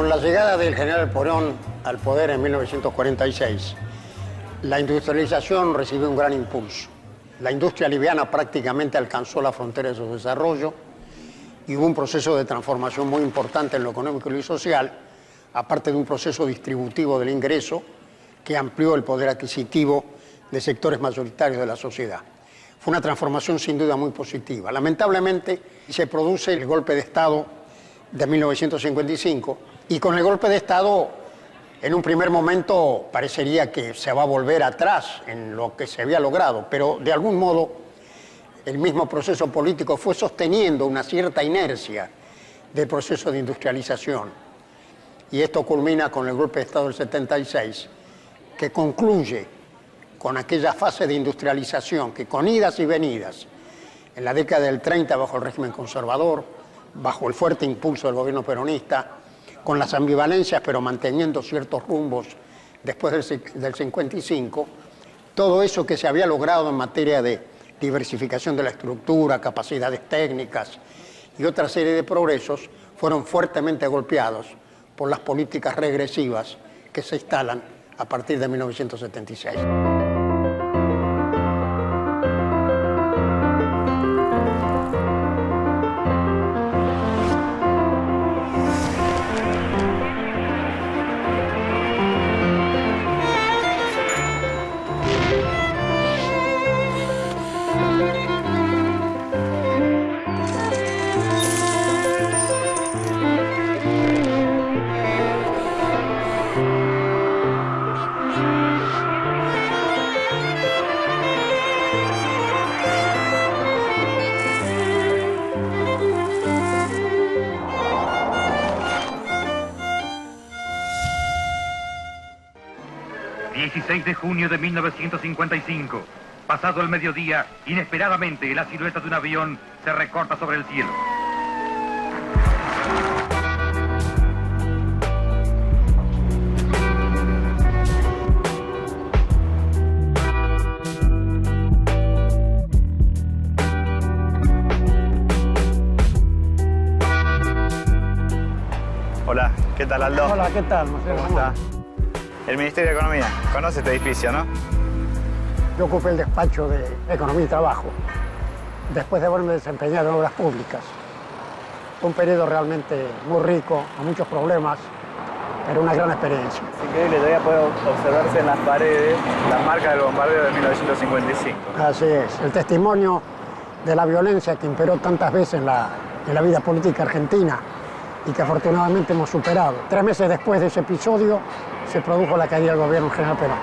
Con la llegada del general Perón al poder en 1946, la industrialización recibió un gran impulso. La industria liviana prácticamente alcanzó la frontera de su desarrollo y hubo un proceso de transformación muy importante en lo económico y lo social, aparte de un proceso distributivo del ingreso que amplió el poder adquisitivo de sectores mayoritarios de la sociedad. Fue una transformación sin duda muy positiva. Lamentablemente se produce el golpe de Estado de 1955 y con el golpe de Estado en un primer momento parecería que se va a volver atrás en lo que se había logrado, pero de algún modo el mismo proceso político fue sosteniendo una cierta inercia del proceso de industrialización. Y esto culmina con el golpe de Estado del 76, que concluye con aquella fase de industrialización que con idas y venidas, en la década del 30 bajo el régimen conservador, bajo el fuerte impulso del gobierno peronista, con las ambivalencias pero manteniendo ciertos rumbos después del 55, todo eso que se había logrado en materia de diversificación de la estructura, capacidades técnicas y otra serie de progresos fueron fuertemente golpeados por las políticas regresivas que se instalan a partir de 1976. 16 de junio de 1955. Pasado el mediodía, inesperadamente la silueta de un avión se recorta sobre el cielo. Hola, ¿qué tal, Aldo? Hola, ¿qué tal, Marcelo? ¿Cómo está? El Ministerio de Economía. ¿Conoce este edificio, no? Yo ocupé el despacho de Economía y Trabajo, después de haberme desempeñado en obras públicas. Fue un periodo realmente muy rico, con muchos problemas, pero una gran experiencia. Es increíble, todavía puede observarse en las paredes las marcas del bombardeo de 1955. Así es, el testimonio de la violencia que imperó tantas veces en la vida política argentina y que afortunadamente hemos superado. 3 meses después de ese episodio se produjo la caída del gobierno del general Perón.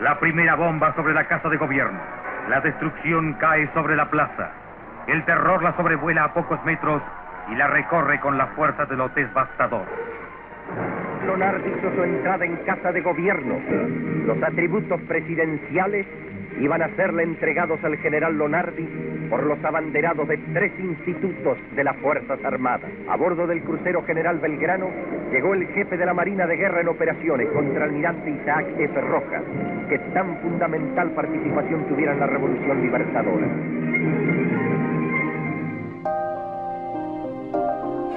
La primera bomba sobre la Casa de Gobierno. La destrucción cae sobre la plaza. El terror la sobrevuela a pocos metros y la recorre con la fuerza de lo devastador. Lonardi hizo su entrada en Casa de Gobierno. Los atributos presidenciales iban a serle entregados al general Lonardi por los abanderados de 3 institutos de las Fuerzas Armadas. A bordo del crucero General Belgrano llegó el jefe de la Marina de Guerra en operaciones, contraalmirante Isaac F. Rojas, que tan fundamental participación tuviera en la Revolución Libertadora.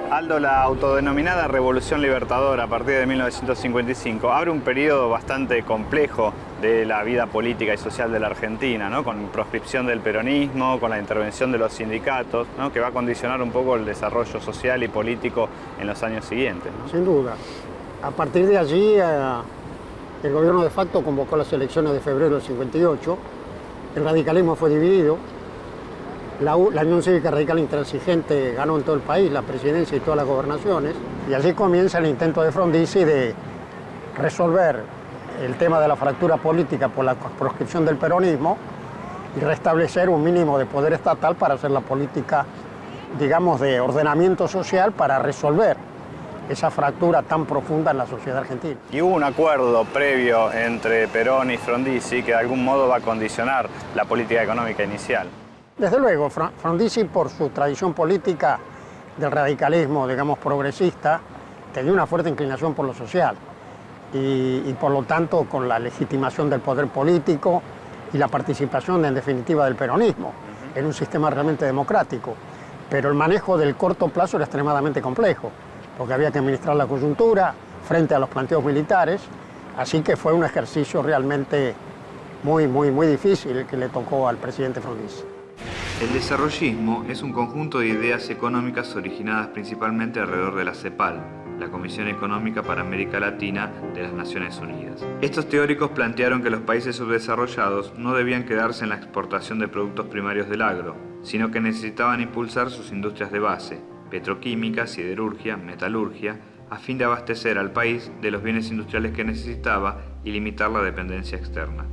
Aldo, la autodenominada Revolución Libertadora a partir de 1955 abre un periodo bastante complejo de la vida política y social de la Argentina, ¿no? Con proscripción del peronismo, con la intervención de los sindicatos, ¿no? Que va a condicionar un poco el desarrollo social y político en los años siguientes, ¿no? Sin duda. A partir de allí, el gobierno de facto convocó las elecciones de febrero del 58, el radicalismo fue dividido, la Unión Cívica Radical Intransigente ganó en todo el país la presidencia y todas las gobernaciones, y allí comienza el intento de Frondizi de resolver el tema de la fractura política por la proscripción del peronismo y restablecer un mínimo de poder estatal para hacer la política, digamos, de ordenamiento social para resolver esa fractura tan profunda en la sociedad argentina. Y hubo un acuerdo previo entre Perón y Frondizi que de algún modo va a condicionar la política económica inicial. Desde luego, Frondizi, por su tradición política del radicalismo, digamos, progresista, tenía una fuerte inclinación por lo social y por lo tanto con la legitimación del poder político y la participación, en definitiva, del peronismo en un sistema realmente democrático. pero el manejo del corto plazo era extremadamente complejo, porque había que administrar la coyuntura frente a los planteos militares, así que fue un ejercicio realmente muy difícil el que le tocó al presidente Frondizi. El desarrollismo es un conjunto de ideas económicas originadas principalmente alrededor de la CEPAL, la Comisión Económica para América Latina de las Naciones Unidas. Estos teóricos plantearon que los países subdesarrollados no debían quedarse en la exportación de productos primarios del agro, sino que necesitaban impulsar sus industrias de base, petroquímica, siderurgia, metalurgia, a fin de abastecer al país de los bienes industriales que necesitaba y limitar la dependencia externa.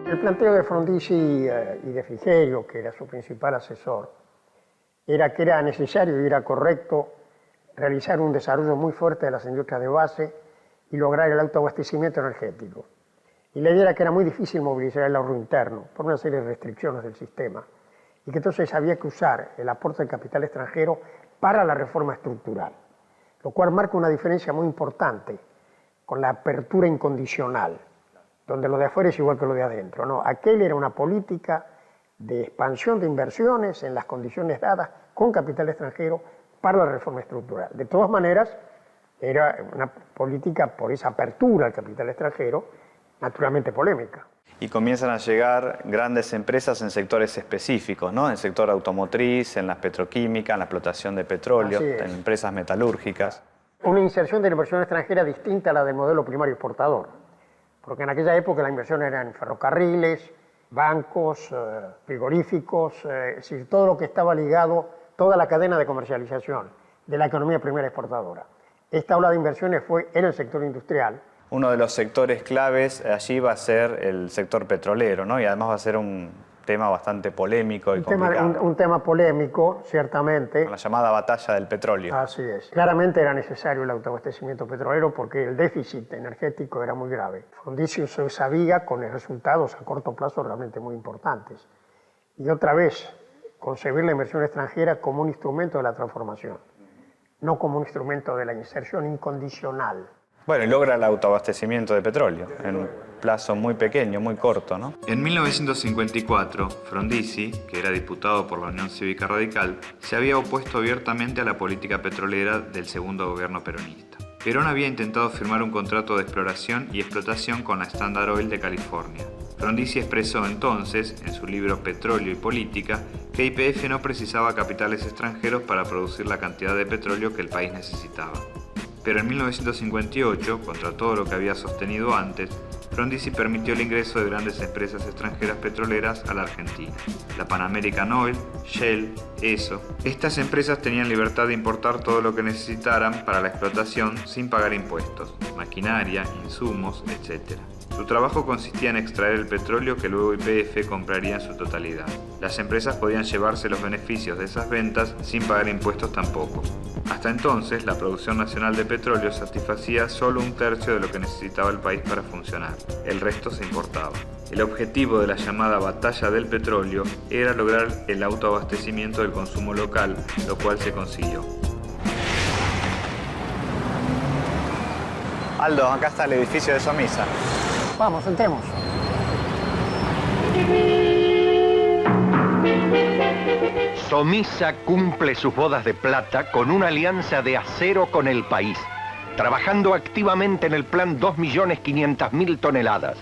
El planteo de Frondizi y de Frigerio, que era su principal asesor, era que era necesario y era correcto realizar un desarrollo muy fuerte de las industrias de base y lograr el autoabastecimiento energético. Y la idea era que era muy difícil movilizar el ahorro interno por una serie de restricciones del sistema y que entonces había que usar el aporte del capital extranjero para la reforma estructural, lo cual marca una diferencia muy importante con la apertura incondicional, donde lo de afuera es igual que lo de adentro. No, aquel era una política de expansión de inversiones en las condiciones dadas con capital extranjero para la reforma estructural. De todas maneras, era una política por esa apertura al capital extranjero, naturalmente polémica. Y comienzan a llegar grandes empresas en sectores específicos, ¿no? En el sector automotriz, en la petroquímica, en la explotación de petróleo, en empresas metalúrgicas. Una inserción de la inversión extranjera distinta a la del modelo primario exportador, porque en aquella época la inversión era en ferrocarriles, bancos, frigoríficos, es decir, todo lo que estaba ligado, toda la cadena de comercialización de la economía primaria exportadora. Esta ola de inversiones fue en el sector industrial. Uno de los sectores claves allí va a ser el sector petrolero, ¿no? Y además va a ser un tema bastante polémico y complicado. Un tema polémico, ciertamente. La llamada batalla del petróleo. Así es. Claramente era necesario el autoabastecimiento petrolero porque el déficit energético era muy grave. Frondizi se sabía con resultados a corto plazo realmente muy importantes. Y otra vez, concebir la inversión extranjera como un instrumento de la transformación, no como un instrumento de la inserción incondicional. Bueno, y logra el autoabastecimiento de petróleo en un plazo muy pequeño, muy corto, ¿no? En 1954, Frondizi, que era diputado por la Unión Cívica Radical, se había opuesto abiertamente a la política petrolera del segundo gobierno peronista. Perón había intentado firmar un contrato de exploración y explotación con la Standard Oil de California. Frondizi expresó entonces, en su libro Petróleo y Política, que YPF no precisaba capitales extranjeros para producir la cantidad de petróleo que el país necesitaba. Pero en 1958, contra todo lo que había sostenido antes, Frondizi permitió el ingreso de grandes empresas extranjeras petroleras a la Argentina. La Pan American Oil, Shell, ESO. Estas empresas tenían libertad de importar todo lo que necesitaran para la explotación sin pagar impuestos, maquinaria, insumos, etc. Su trabajo consistía en extraer el petróleo que luego YPF compraría en su totalidad. Las empresas podían llevarse los beneficios de esas ventas sin pagar impuestos tampoco. Hasta entonces, la producción nacional de petróleo satisfacía solo un tercio de lo que necesitaba el país para funcionar. El resto se importaba. El objetivo de la llamada batalla del petróleo era lograr el autoabastecimiento del consumo local, lo cual se consiguió. Aldo, acá está el edificio de Somisa. Vamos, entremos. Somisa cumple sus bodas de plata con una alianza de acero con el país, trabajando activamente en el plan 2.500.000 toneladas,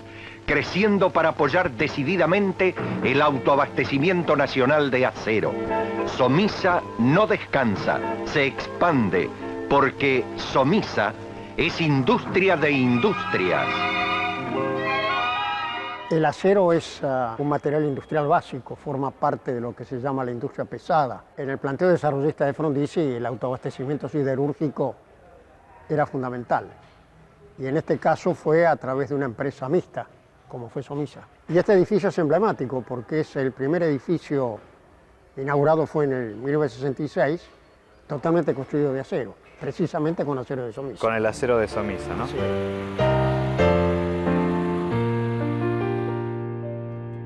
creciendo para apoyar decididamente el autoabastecimiento nacional de acero. Somisa no descansa, se expande, porque Somisa es industria de industrias. El acero es un material industrial básico, forma parte de lo que se llama la industria pesada. En el planteo desarrollista de Frondizi, el autoabastecimiento siderúrgico era fundamental. Y en este caso fue a través de una empresa mixta, como fue Somisa. Y este edificio es emblemático porque es el primer edificio inaugurado fue en el 1966, totalmente construido de acero, precisamente con acero de Somisa. Con el acero de Somisa, ¿no? Sí.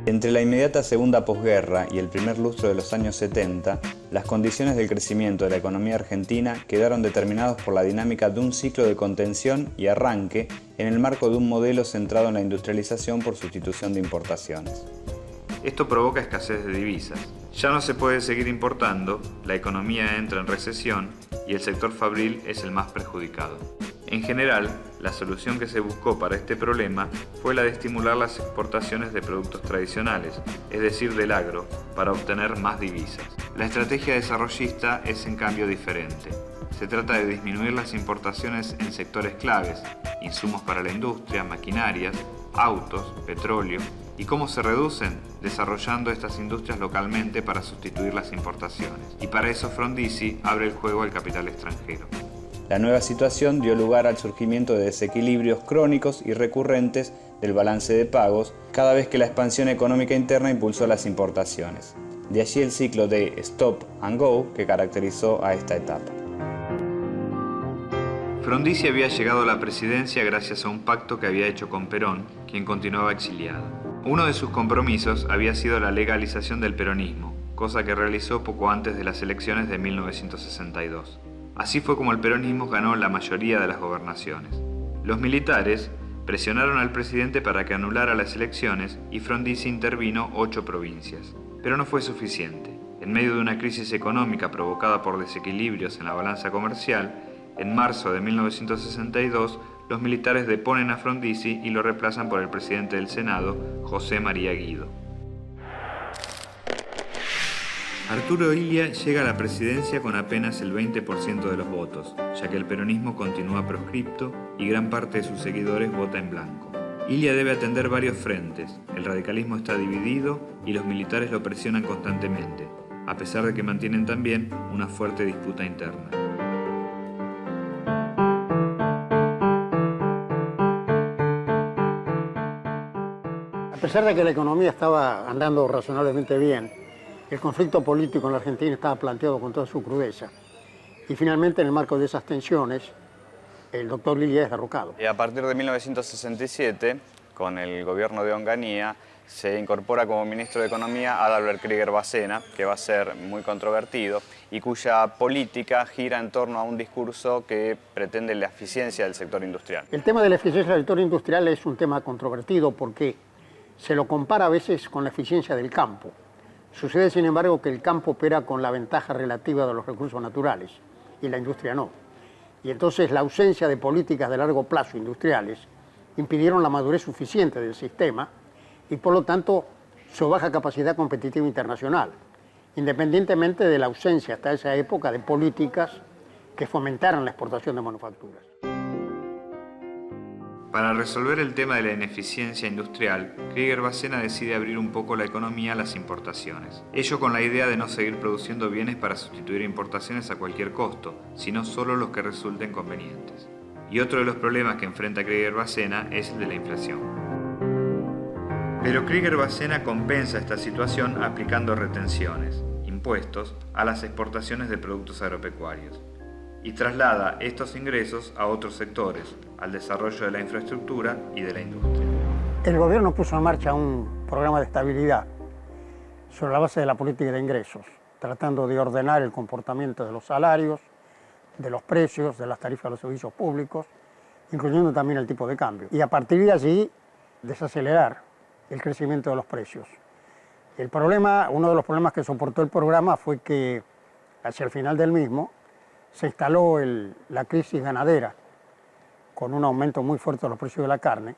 Entre la inmediata segunda posguerra y el primer lustro de los años 70, Las condiciones del crecimiento de la economía argentina quedaron determinados por la dinámica de un ciclo de contención y arranque en el marco de un modelo centrado en la industrialización por sustitución de importaciones. Esto provoca escasez de divisas. Ya no se puede seguir importando, la economía entra en recesión y el sector fabril es el más perjudicado. En general, la solución que se buscó para este problema fue la de estimular las exportaciones de productos tradicionales, es decir, del agro, para obtener más divisas. La estrategia desarrollista es en cambio diferente. Se trata de disminuir las importaciones en sectores claves, insumos para la industria, maquinarias, autos, petróleo. ¿Y cómo se reducen? Desarrollando estas industrias localmente para sustituir las importaciones. Y para eso Frondizi abre el juego al capital extranjero. La nueva situación dio lugar al surgimiento de desequilibrios crónicos y recurrentes del balance de pagos, cada vez que la expansión económica interna impulsó las importaciones. De allí el ciclo de stop and go que caracterizó a esta etapa. Frondizi había llegado a la presidencia gracias a un pacto que había hecho con Perón, quien continuaba exiliado. Uno de sus compromisos había sido la legalización del peronismo, cosa que realizó poco antes de las elecciones de 1962. Así fue como el peronismo ganó la mayoría de las gobernaciones. Los militares presionaron al presidente para que anulara las elecciones y Frondizi intervino 8 provincias. Pero no fue suficiente. En medio de una crisis económica provocada por desequilibrios en la balanza comercial, en marzo de 1962, los militares deponen a Frondizi y lo reemplazan por el presidente del Senado, José María Guido. Arturo Illia llega a la presidencia con apenas el 20% de los votos, ya que el peronismo continúa proscripto y gran parte de sus seguidores vota en blanco. Illia debe atender varios frentes, el radicalismo está dividido y los militares lo presionan constantemente, a pesar de que mantienen también una fuerte disputa interna. A pesar de que la economía estaba andando razonablemente bien, el conflicto político en la Argentina estaba planteado con toda su crudeza. Y finalmente, en el marco de esas tensiones, el doctor Illia es derrocado. Y a partir de 1967, con el gobierno de Onganía, se incorpora como ministro de Economía a Adalbert Krieger Bacena, que va a ser muy controvertido y cuya política gira en torno a un discurso que pretende la eficiencia del sector industrial. El tema de la eficiencia del sector industrial es un tema controvertido porque se lo compara a veces con la eficiencia del campo. Sucede, sin embargo, que el campo opera con la ventaja relativa de los recursos naturales y la industria no. Y entonces la ausencia de políticas de largo plazo industriales impidieron la madurez suficiente del sistema y por lo tanto su baja capacidad competitiva internacional, independientemente de la ausencia hasta esa época de políticas que fomentaran la exportación de manufacturas. Para resolver el tema de la ineficiencia industrial, Krieger Bacena decide abrir un poco la economía a las importaciones. Ello con la idea de no seguir produciendo bienes para sustituir importaciones a cualquier costo, sino solo los que resulten convenientes. Y otro de los problemas que enfrenta Krieger Bacena es el de la inflación. Pero Krieger Bacena compensa esta situación aplicando retenciones, impuestos, a las exportaciones de productos agropecuarios. Y traslada estos ingresos a otros sectores, al desarrollo de la infraestructura y de la industria. El gobierno puso en marcha un programa de estabilidad sobre la base de la política de ingresos, tratando de ordenar el comportamiento de los salarios, de los precios, de las tarifas de los servicios públicos, incluyendo también el tipo de cambio. Y a partir de allí, desacelerar el crecimiento de los precios. El problema, uno de los problemas que soportó el programa fue que hacia el final del mismo, se instaló la crisis ganadera, con un aumento muy fuerte de los precios de la carne,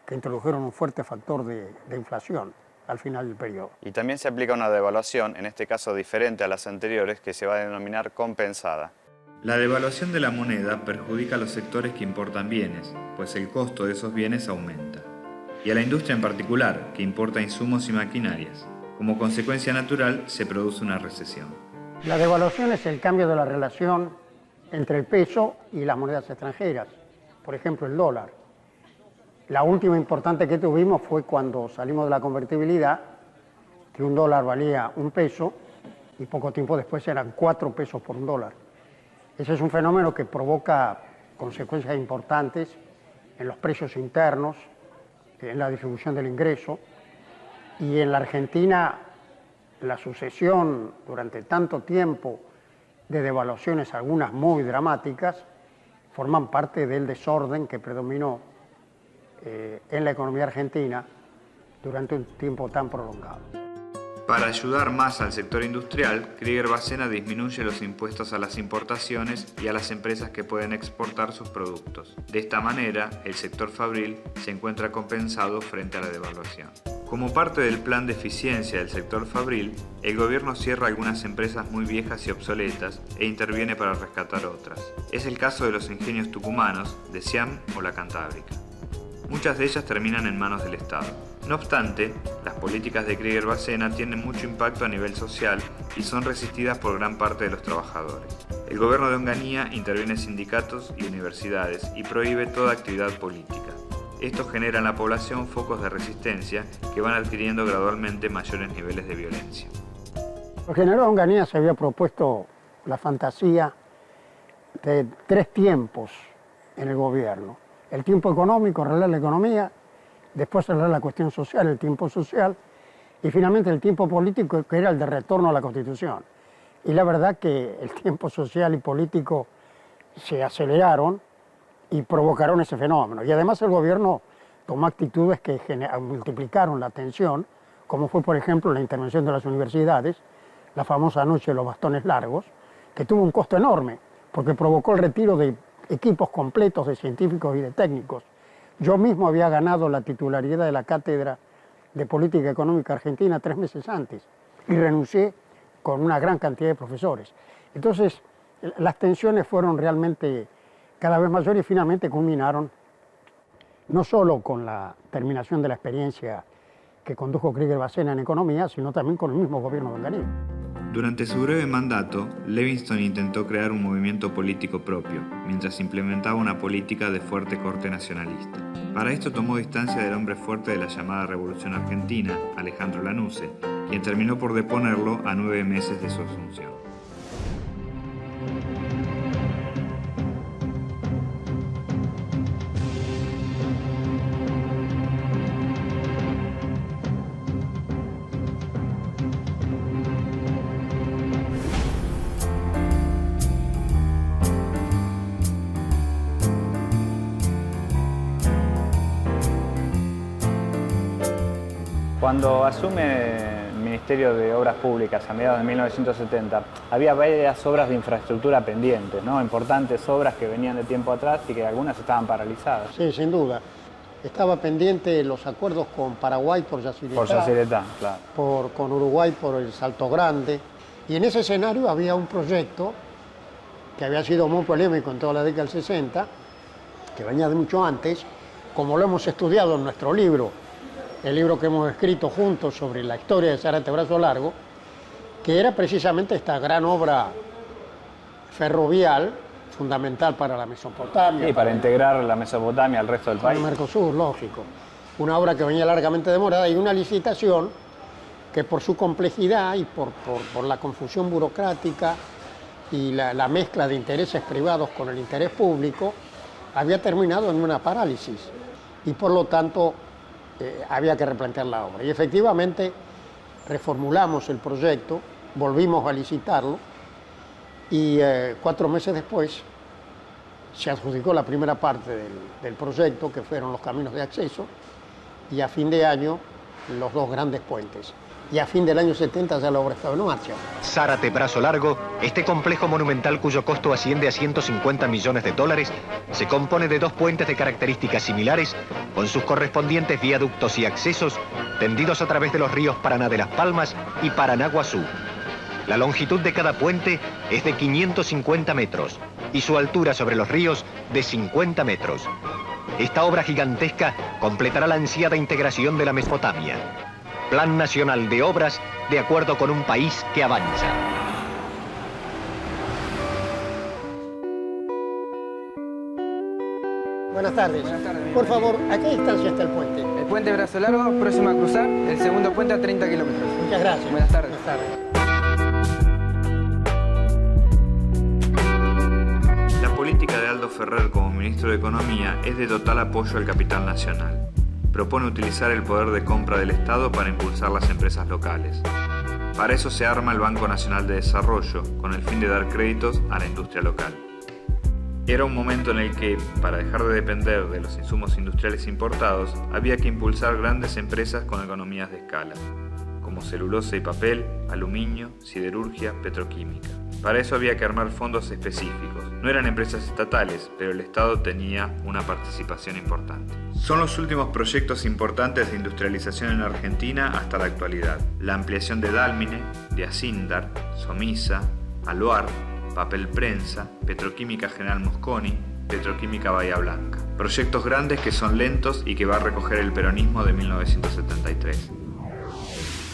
que introdujeron un fuerte factor de inflación al final del periodo. Y también se aplica una devaluación, en este caso diferente a las anteriores, que se va a denominar compensada. La devaluación de la moneda perjudica a los sectores que importan bienes, pues el costo de esos bienes aumenta. Y a la industria en particular, que importa insumos y maquinarias. Como consecuencia natural, se produce una recesión. La devaluación es el cambio de la relación entre el peso y las monedas extranjeras, por ejemplo el dólar. La última importante que tuvimos fue cuando salimos de la convertibilidad, que un dólar valía 1 peso y poco tiempo después eran 4 pesos por 1 dólar. Ese es un fenómeno que provoca consecuencias importantes en los precios internos, en la distribución del ingreso, y en la Argentina la sucesión durante tanto tiempo de devaluaciones, algunas muy dramáticas, forman parte del desorden que predominó en la economía argentina durante un tiempo tan prolongado. Para ayudar más al sector industrial, Krieger-Bacena disminuye los impuestos a las importaciones y a las empresas que pueden exportar sus productos. De esta manera, el sector fabril se encuentra compensado frente a la devaluación. Como parte del plan de eficiencia del sector fabril, el gobierno cierra algunas empresas muy viejas y obsoletas e interviene para rescatar otras. Es el caso de los ingenios tucumanos, de Siam o la Cantábrica. Muchas de ellas terminan en manos del Estado. No obstante, las políticas de Krieger-Bacena tienen mucho impacto a nivel social y son resistidas por gran parte de los trabajadores. El gobierno de Onganía interviene en sindicatos y universidades y prohíbe toda actividad política. Esto genera en la población focos de resistencia que van adquiriendo gradualmente mayores niveles de violencia. El general Onganía se había propuesto la fantasía de 3 tiempos en el gobierno. El tiempo económico, arreglar la economía, después arreglar la cuestión social, el tiempo social, y finalmente el tiempo político, que era el de retorno a la Constitución. Y la verdad que el tiempo social y político se aceleraron y provocaron ese fenómeno. Y además el gobierno tomó actitudes que multiplicaron la tensión, como fue, por ejemplo, la intervención de las universidades, la famosa noche de los bastones largos, que tuvo un costo enorme, porque provocó el retiro de equipos completos de científicos y de técnicos. Yo mismo había ganado la titularidad de la Cátedra de Política Económica Argentina 3 meses antes y renuncié con una gran cantidad de profesores. Entonces, las tensiones fueron realmente cada vez mayores y finalmente culminaron no solo con la terminación de la experiencia que condujo Krieger-Bacena en economía, sino también con el mismo gobierno de Onganía. Durante su breve mandato, Levingston intentó crear un movimiento político propio, mientras implementaba una política de fuerte corte nacionalista. Para esto tomó distancia del hombre fuerte de la llamada Revolución Argentina, Alejandro Lanusse, quien terminó por deponerlo a 9 meses de su asunción. Cuando asume el Ministerio de Obras Públicas a mediados de 1970, había varias obras de infraestructura pendientes, ¿no? Importantes obras que venían de tiempo atrás y que algunas estaban paralizadas. Sí, sin duda. Estaba pendiente los acuerdos con Paraguay por Yacyretá. Por Yacyretá, claro. Con Uruguay por el Salto Grande. Y en ese escenario había un proyecto que había sido muy polémico en toda la década del 60, que venía de mucho antes, como lo hemos estudiado en nuestro libro, el libro que hemos escrito juntos sobre la historia de Zárate Brazo Largo, que era precisamente esta gran obra ferrovial, fundamental para la Mesopotamia. Y para integrar la Mesopotamia al resto del país. Al Mercosur, lógico. Una obra que venía largamente demorada y una licitación que por su complejidad y por la confusión burocrática y la mezcla de intereses privados con el interés público, había terminado en una parálisis. Y por lo tanto, había que replantear la obra. Y efectivamente reformulamos el proyecto, volvimos a licitarlo y 4 meses después se adjudicó la primera parte del proyecto, que fueron los caminos de acceso, y a fin de año los 2 grandes puentes. Y a fin del año 70 ya la obra estaba en marcha. Zárate Brazo Largo, este complejo monumental cuyo costo asciende a $150 millones, se compone de 2 puentes de características similares, con sus correspondientes viaductos y accesos, tendidos a través de los ríos Paraná de las Palmas y Paranaguazú. La longitud de cada puente es de 550 metros y su altura sobre los ríos de 50 metros. Esta obra gigantesca completará la ansiada integración de la Mesopotamia. Plan Nacional de Obras de acuerdo con un país que avanza. Buenas tardes. Buenas tardes. Por favor, ¿a qué distancia está el puente? El puente Brazo Largo, próximo a cruzar, el segundo puente a 30 kilómetros. Muchas gracias. Buenas tardes. Buenas tardes. La política de Aldo Ferrer como ministro de Economía es de total apoyo al capital nacional. Propone utilizar el poder de compra del Estado para impulsar las empresas locales. Para eso se arma el Banco Nacional de Desarrollo, con el fin de dar créditos a la industria local. Era un momento en el que, para dejar de depender de los insumos industriales importados, había que impulsar grandes empresas con economías de escala, como celulosa y papel, aluminio, siderurgia, petroquímica. Para eso había que armar fondos específicos. No eran empresas estatales, pero el Estado tenía una participación importante. Son los últimos proyectos importantes de industrialización en Argentina hasta la actualidad. La ampliación de Dálmine, de Acindar, Somisa, Aluar, Papel Prensa, Petroquímica General Mosconi, Petroquímica Bahía Blanca. Proyectos grandes que son lentos y que va a recoger el peronismo de 1973.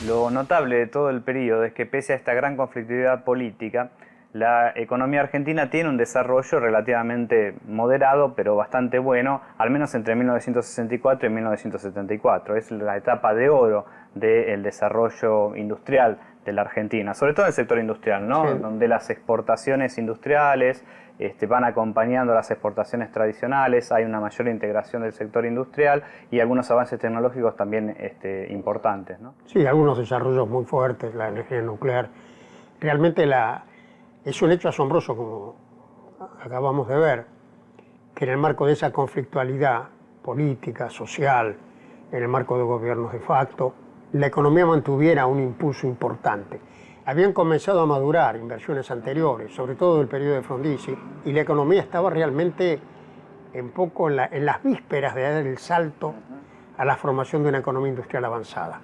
Lo notable de todo el periodo es que pese a esta gran conflictividad política, la economía argentina tiene un desarrollo relativamente moderado, pero bastante bueno, al menos entre 1964 y 1974. Es la etapa de oro del desarrollo industrial de la Argentina, sobre todo en el sector industrial, ¿no? Sí. Donde las exportaciones industriales van acompañando a las exportaciones tradicionales, hay una mayor integración del sector industrial y algunos avances tecnológicos también importantes, ¿no? Sí, algunos desarrollos muy fuertes, la energía nuclear. Realmente es un hecho asombroso, como acabamos de ver, que en el marco de esa conflictualidad política, social, en el marco de gobiernos de facto, la economía mantuviera un impulso importante. Habían comenzado a madurar inversiones anteriores, sobre todo del periodo de Frondizi, y la economía estaba realmente en las vísperas de dar el salto a la formación de una economía industrial avanzada.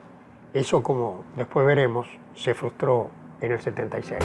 Eso, como después veremos, se frustró en el 76.